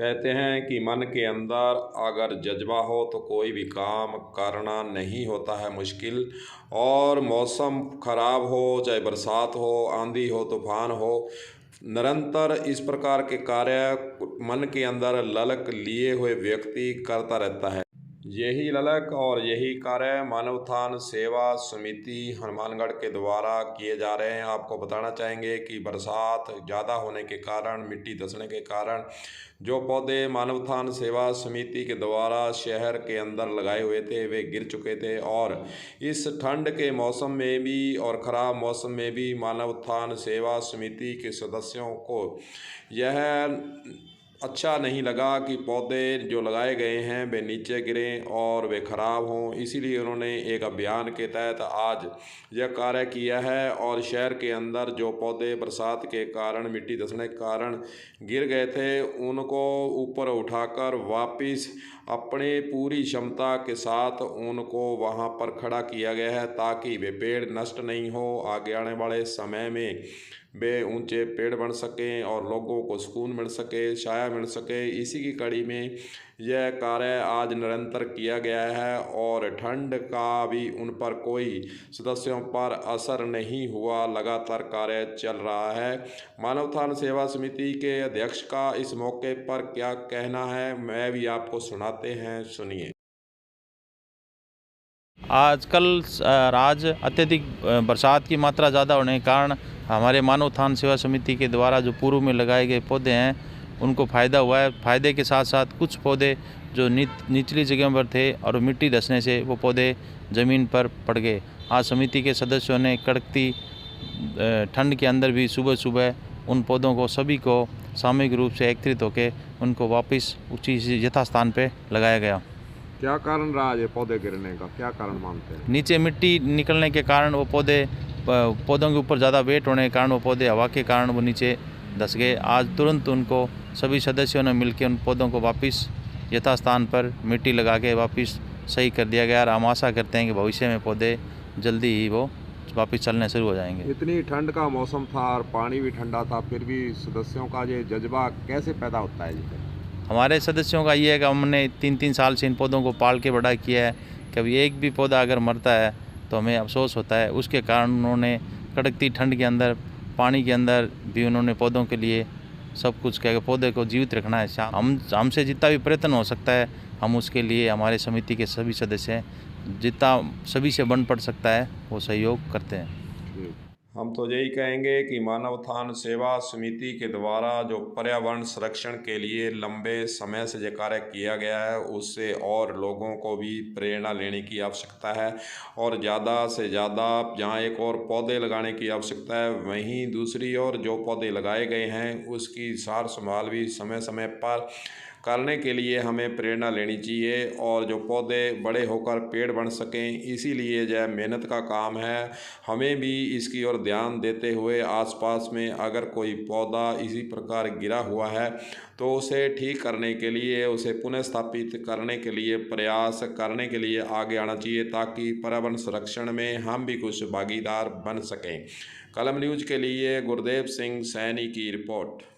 कहते हैं कि मन के अंदर अगर जज्बा हो तो कोई भी काम करना नहीं होता है मुश्किल। और मौसम ख़राब हो, चाहे बरसात हो, आंधी हो, तूफान हो, निरंतर इस प्रकार के कार्य मन के अंदर ललक लिए हुए व्यक्ति करता रहता है। यही ललक और यही कार्य मानवथान सेवा समिति हनुमानगढ़ के द्वारा किए जा रहे हैं। आपको बताना चाहेंगे कि बरसात ज़्यादा होने के कारण, मिट्टी धंसने के कारण जो पौधे मानवथान सेवा समिति के द्वारा शहर के अंदर लगाए हुए थे वे गिर चुके थे। और इस ठंड के मौसम में भी और ख़राब मौसम में भी मानवथान सेवा समिति के सदस्यों को यह अच्छा नहीं लगा कि पौधे जो लगाए गए हैं वे नीचे गिरें और वे ख़राब हों। इसीलिए उन्होंने एक अभियान के तहत आज यह कार्य किया है। और शहर के अंदर जो पौधे बरसात के कारण, मिट्टी धंसने के कारण गिर गए थे, उनको ऊपर उठाकर वापस अपने पूरी क्षमता के साथ उनको वहां पर खड़ा किया गया है, ताकि वे पेड़ नष्ट नहीं हो। आगे आने वाले समय में वे ऊंचे पेड़ बन सकें और लोगों को सुकून मिल सके, छाया मिल सके। इसी की कड़ी में यह कार्य आज निरंतर किया गया है और ठंड का भी उन पर कोई सदस्यों पर असर नहीं हुआ। लगातार कार्य चल रहा है। मानवथान सेवा समिति के अध्यक्ष का इस मौके पर क्या कहना है, मैं भी आपको सुनाते हैं, सुनिए। आजकल आज अत्यधिक बरसात की मात्रा ज़्यादा होने के कारण हमारे मानवथान सेवा समिति के द्वारा जो पूर्व में लगाए गए पौधे हैं उनको फ़ायदा हुआ है। फ़ायदे के साथ साथ कुछ पौधे जो निचली जगह पर थे और मिट्टी धंसने से वो पौधे ज़मीन पर पड़ गए। आज समिति के सदस्यों ने कड़कती ठंड के अंदर भी सुबह सुबह उन पौधों को सभी को सामूहिक रूप से एकत्रित होकर उनको वापस उसी यथास्थान पर लगाया गया। क्या कारण रहा ये पौधे गिरने का, क्या कारण मानते हैं? नीचे मिट्टी निकलने के कारण वो पौधों के ऊपर ज़्यादा वेट होने के कारण वो पौधे हवा के कारण वो नीचे धंस गए। आज तुरंत उनको सभी सदस्यों ने मिलकर उन पौधों को वापस यथास्थान पर मिट्टी लगा के वापस सही कर दिया गया। और हम आशा करते हैं कि भविष्य में पौधे जल्दी ही वो वापस चलने शुरू हो जाएंगे। इतनी ठंड का मौसम था और पानी भी ठंडा था, फिर भी सदस्यों का ये जज्बा कैसे पैदा होता है जी? हमारे सदस्यों का ये है कि हमने 3-3 साल से इन पौधों को पाल के बड़ा किया है। कभी एक भी पौधा अगर मरता है तो हमें अफसोस होता है। उसके कारण उन्होंने कड़कती ठंड के अंदर, पानी के अंदर भी उन्होंने पौधों के लिए सब कुछ कह के पौधे को जीवित रखना है। हमसे जितना भी प्रयत्न हो सकता है हम उसके लिए, हमारे समिति के सभी सदस्य हैं, जितना सभी से बन पड़ सकता है वो सहयोग करते हैं। हम तो यही कहेंगे कि मानवथान सेवा समिति के द्वारा जो पर्यावरण संरक्षण के लिए लंबे समय से जो कार्य किया गया है उससे और लोगों को भी प्रेरणा लेने की आवश्यकता है। और ज़्यादा से ज़्यादा जहाँ एक और पौधे लगाने की आवश्यकता है, वहीं दूसरी ओर जो पौधे लगाए गए हैं उसकी सार संभाल भी समय समय पर करने के लिए हमें प्रेरणा लेनी चाहिए और जो पौधे बड़े होकर पेड़ बन सकें, इसीलिए यह मेहनत का काम है। हमें भी इसकी ओर ध्यान देते हुए आसपास में अगर कोई पौधा इसी प्रकार गिरा हुआ है तो उसे ठीक करने के लिए, उसे पुनः स्थापित करने के लिए प्रयास करने के लिए आगे आना चाहिए, ताकि पर्यावरण संरक्षण में हम भी कुछ भागीदार बन सकें। कलम न्यूज़ के लिए गुरदेव सिंह सैनी की रिपोर्ट।